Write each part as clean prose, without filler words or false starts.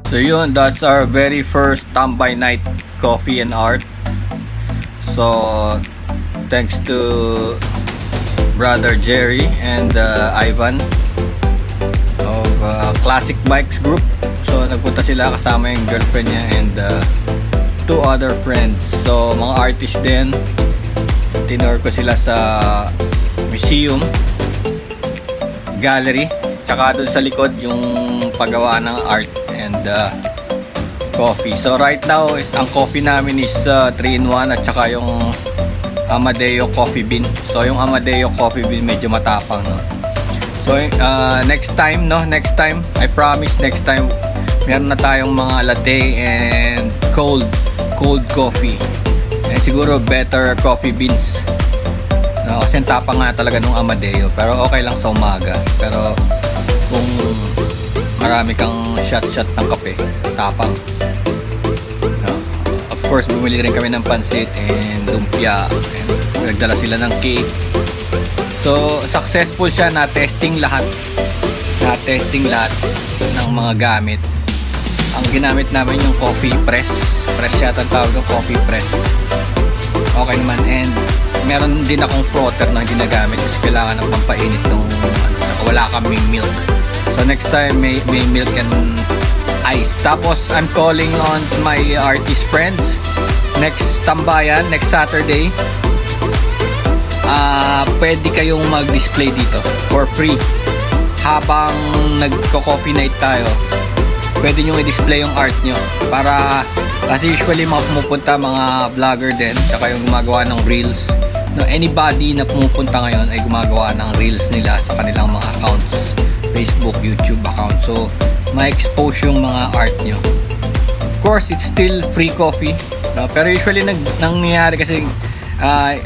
So yun, that's our very first Tambay Night Coffee and Art. So thanks to Brother Jerry and Ivan of Classic Bikes Group. So nagpunta sila kasama yung girlfriend niya and two other friends. So mga artist din. Tinor ko sila sa museum, gallery, tsaka doon sa likod yung paggawa ng art and coffee. So right now ang coffee namin is 3-in-1 at tsaka yung Amadeo coffee bean. So yung Amadeo coffee bean medyo matapang, no? So next time I promise next time meron na tayong mga latte and cold coffee and siguro better coffee beans, no? Kasi tapang nga talaga nung Amadeo, pero okay lang sa umaga. Pero kung marami kang shot ng kape, tapang, no? Of course bumili rin kami ng pansit and lumpia and nagdala sila ng cake. So successful siya, na testing lahat ng mga gamit. Ang ginamit namin yung coffee press yata ang tawag ng coffee press. Okay naman, and meron din akong frother na ginagamit kasi kailangan ng pampainit nung wala kaming milk. So next time may milk and ice. Tapos I'm calling on my artist friends next tambayan, next Saturday. Pwede kayong mag-display dito for free habang nagko-coffee night tayo. Pwede nyo i-display yung art nyo para, kasi usually mga pumupunta mga vlogger din tsaka yung gumagawa ng reels, no? Anybody na pumupunta ngayon ay gumagawa ng reels nila sa kanilang mga accounts, Facebook, YouTube account. So ma-expose yung mga art nyo. Of course it's still free coffee, no? Pero usually nangyayari kasi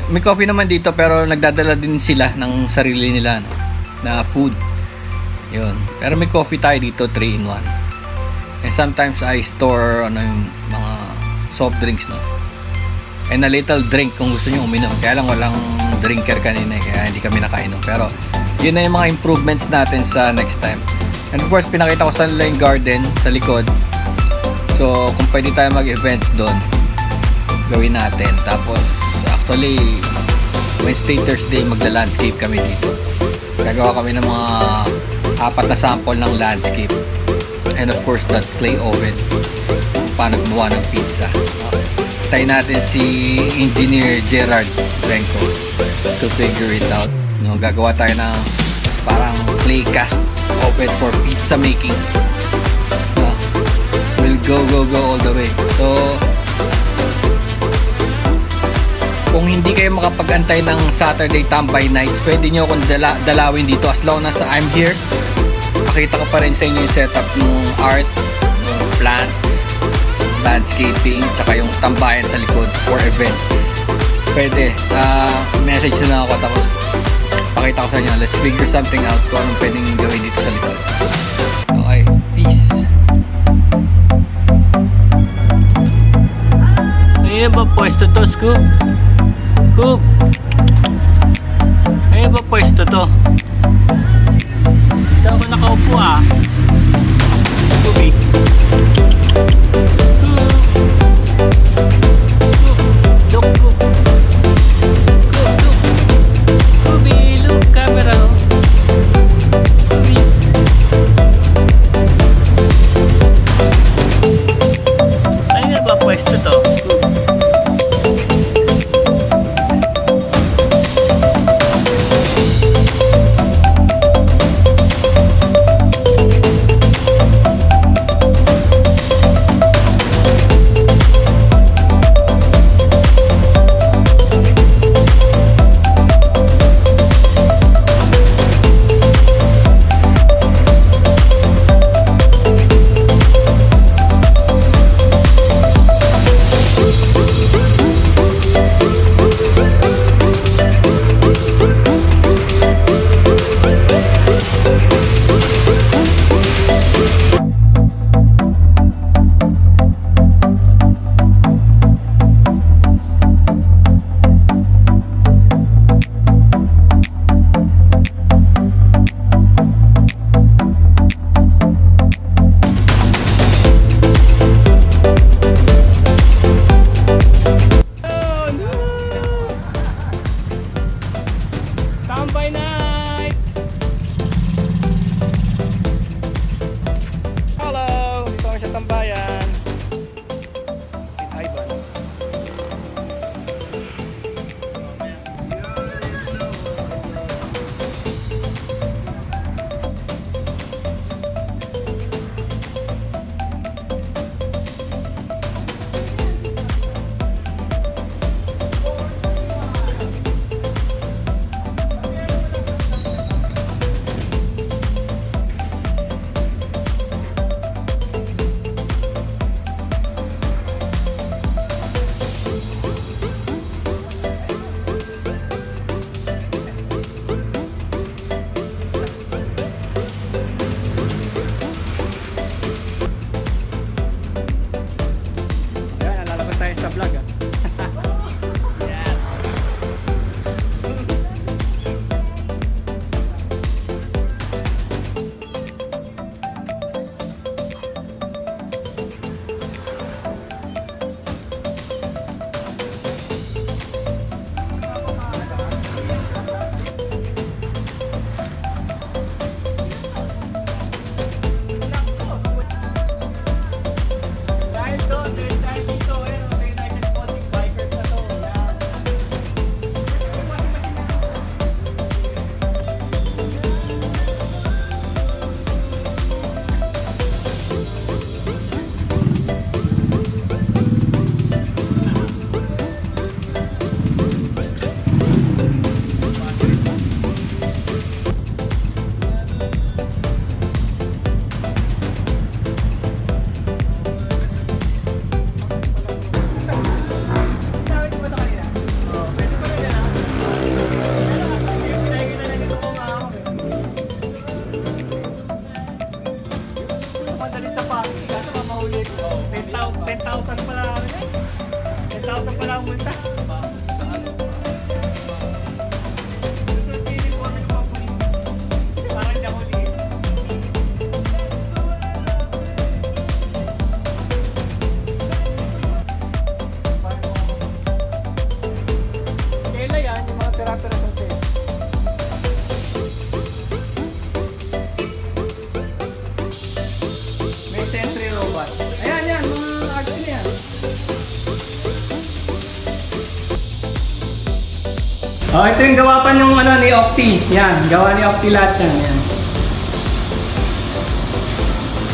may coffee naman dito pero nagdadala din sila ng sarili nila, no? Na food yun. Pero may coffee tayo dito 3-in-1. And sometimes I store yung mga soft drinks, no? And a little drink kung gusto nyo uminom. Kaya lang walang drinker kanina, kaya hindi kami nakainom. Pero yun na yung mga improvements natin sa next time. And of course pinakita ko sa nila yung garden sa likod. So kung pwede tayo mag-events doon, gawin natin. Tapos actually Wednesday, Thursday magla-landscape kami dito. Gagawa kami ng mga 4 na sample ng landscape. And of course that clay oven, paano gumawa ng pizza. Tayo natin si Engineer Gerard Renko to figure it out, no? Gagawa tayo ng parang clay cast oven for pizza making. We'll go all the way. So kung hindi kayo makapag-antay ng Saturday Tambay Nights, pwede nyo akong dalawin dito as long as I'm here. Pakita ko pa rin sa inyo yung setup ng art, yung plants, landscaping, tsaka yung tambayan sa likod for events. Pwede, message na lang ako tapos pakita ko sa inyo. Let's figure something out kung anong pwedeng gawin dito sa likod. Okay, peace. Ayun ba pwesto to, Scoop? Scoop? Ayun ba pwesto to? Dito ako nakaupo Scooby. Look. Scooby, look, camera. Scooby. Ay na ba pwesto to? Scooby. Oh, ito yung gawa pa nung ano, ni Octi. Yan, gawa ni Octi lahat yan. Yan.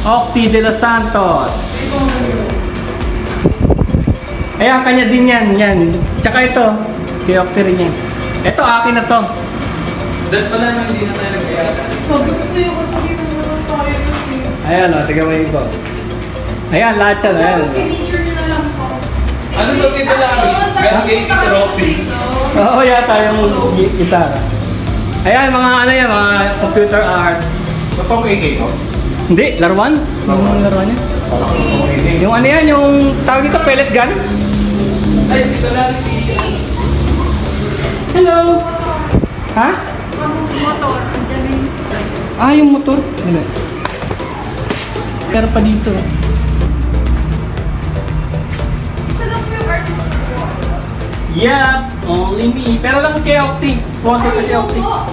Octi de los Santos. Ayan, kanya din yan. Yan. Tsaka ito, kay Octi rin yan. Ito, akin na to. Dahil pala nang hindi na tayo nag-ayala. Sabi ko sa'yo kasi hindi mo naman tayo kasi. Ayan, o, tiga mo yung ko. Ayan, lahat yan. Ayan. Finiture nyo na lang po. Ano to kita lang? Gagawin kita Roxy. Oo, yata yung gitara. Ayan, mga ano yan, mga computer art. Kapag AK ko? Hindi, laruan. Yung laruan yan. Yung ano yan, yung tawag dito, pellet gun. Ay, dito lang si... Hello! Ha? Motor. Andiyan na yung... Ah, yung motor. Ano? Pero pa dito. Isa lang po yung artist na po. Yup! Only me. Pero lang kay Octi. Sponsor ko si Octi. Oo,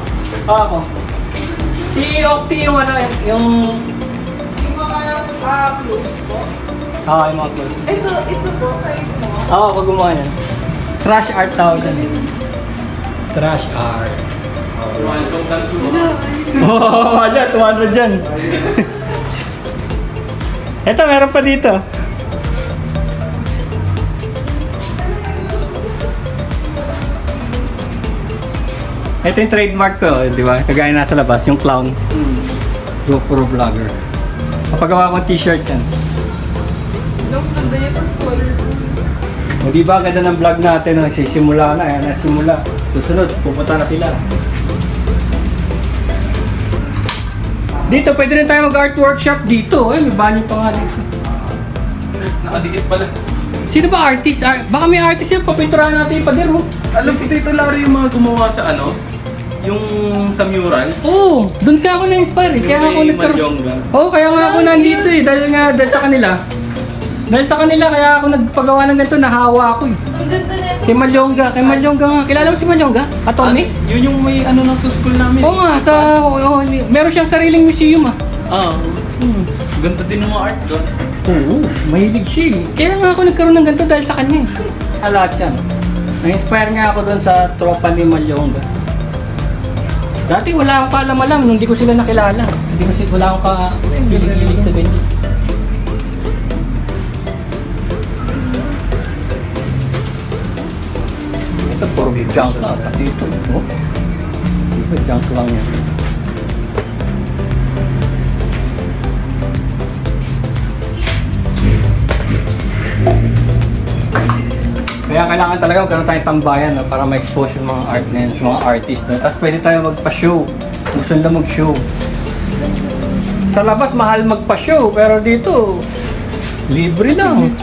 ako. Si Octi yung ano, yung... Yung mga clothes po. Yung mga clothes. Ito po kayo mo. Oo, ako gumawa yan. Trash art tawag yan. Trash art. Ruhan itong tanso mo. Oh, wala. 200 dyan. Ito, meron pa dito. Ito yung trademark ko, di ba? Kagaya nasa labas, yung clown. GoPro vlogger. Kapagawa ko t-shirt yan. Ang ganda niya, tapos colorful. O di ba, ganda ng vlog natin, nagsisimula na, ayan, nasimula. Susunod, pupunta na sila. Dito, pwede rin tayo mag-art workshop dito. Ay, may banyo pa nga dito. Nakadikit pala. Sino ba artist? Baka may artist yun, papinturahan natin yung pader, oh. Alam, ito laro yung mga gumawa sa ano? Yung sa murals. Oo, doon kaya ako na-inspire eh. Kaya Yung ako kay nagkaroon. Malyongga. Oo, kaya nga ako nandito eh. Dahil sa kanila. Dahil sa kanila, kaya ako nagpagawa ng ganito, nahawa ako eh. Ang ganda na ito. Kay Malyongga nga. Kilala mo si Malyongga? Attorney? Yun yung may ano ng sa school namin. Oo nga, meron siyang sariling museum ah. Ah, Hmm. ganda din ng mga art doon. Oo, mahilig siya eh. Kaya nga ako nagkaroon ng ganito dahil sa kanya eh. Lahat yan. Na-inspire nga ako doon sa tropa ni Malyongga. Dati wala akong kaalam-alam nung hindi ko sila nakilala. Wala akong ka-gilig sa ganyan. Ito puro junk lang. Pati ito. Oh. Ito junk lang yan. Kaya kailangan talaga magkaroon tayong tambayan no, para ma-expose yung mga art na yun, sa mga artist. No? Tapos pwede tayo magpa-show. Gusto nila mag-show. Sa labas, mahal magpa-show. Pero dito, libre lang.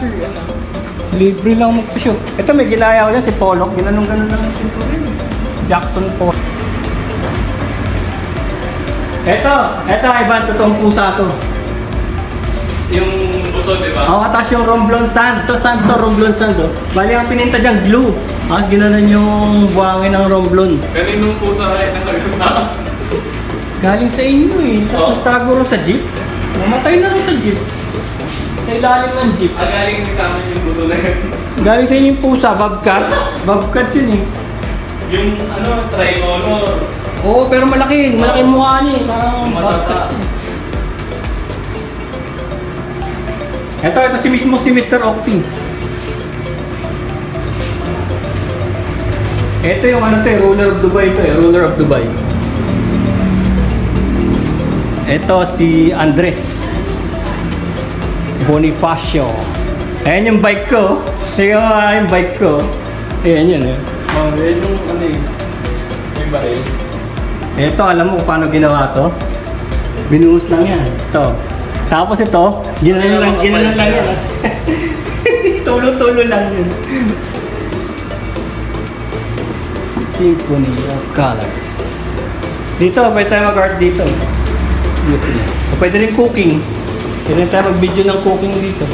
Libre lang magpa-show. Ito may ginaya ko yan, si Pollock. Ginanong-ganon lang yung sinturin. Jackson Pollock. Ito, Ivan, totoong pusa to. Yung buto, di ba? Oo, tapos yung Romblon Sand. Ito, sand to, Romblon Sand. Oh. Bali, ang pininta dyan, glue. Tapos ginanon yung buhangin ng Romblon. Kaninong pusa kayo nasa gusna? Galing sa inyo eh. Tapos Oo. nagtago rin sa jeep. Namatay na rin sa jeep. Sa ilalim ng jeep. Galing sa amin yung buto na yun. Galing sa inyo yung pusa, bobcat. Bobcat yun eh. Yung ano, tricolor. Oo, pero malaki. Malaki yung mukha niya eh. Parang Matata. bobcat siya. Ito si Mr. Octi. Ito yung ano to eh, Ruler of Dubai to eh, Ruler of Dubai. Ito si Andres Bonifacio. Ayan yung bike ko. Tingnan mo yung bike ko. Ayan yun eh. Oh, yan yung ano eh. May baril. Ito, alam mo kung paano ginawa to? Binuhos lang yan. Ito. Tapos ito, ginanon lang yan. Tulo-tulo lang yun. Symphony of Colors. Dito, pwede tayo mag-art dito. Gusto niya. O pwede rin cooking. Pwede rin tayo mag-video ng cooking dito.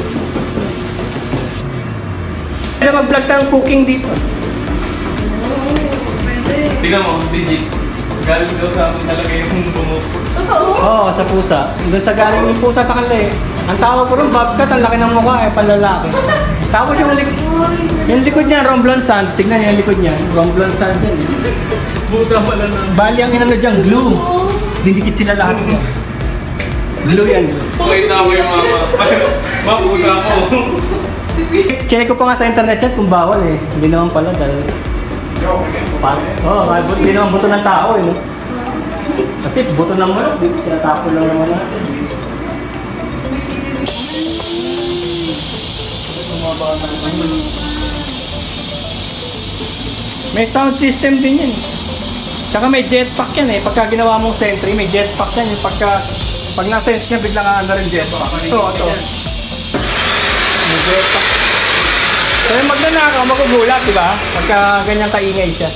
Pwede mag-vlog tayo ng cooking dito. Tingnan mo, legit. Galing daw sa amin talaga yung bumuk. Totoo? Oo, sa pusa. Doon sa galing yung pusa sa kanila eh. Ang tawag ko rin, bobcat, ang laki ng mukha, panlalaki. Tapos yung likod niya, Romblon sand. Tignan niyo yung likod niya, Romblon sand yan. Busa pala na. Bali ang inano dyan, glue. Didikit sila lahat niya. Glue yan. Pakita ko yung mga busa ko. Check ko pa nga sa internet yan kung bawal eh. Hindi naman pala dahil... hindi naman buto ng tao eh. No? Kasi buto ng manok, tinatapon lang naman natin. May sound system din yan. Tsaka may jetpack yan eh. Pagka ginawa mong sentry, may jetpack yan. Yung pag na-sense niya, biglang aanda rin jetpack. Ito. May jetpack. So yung magnanakaw, magugulat, di ba? Pagka ganyan kaingay siya.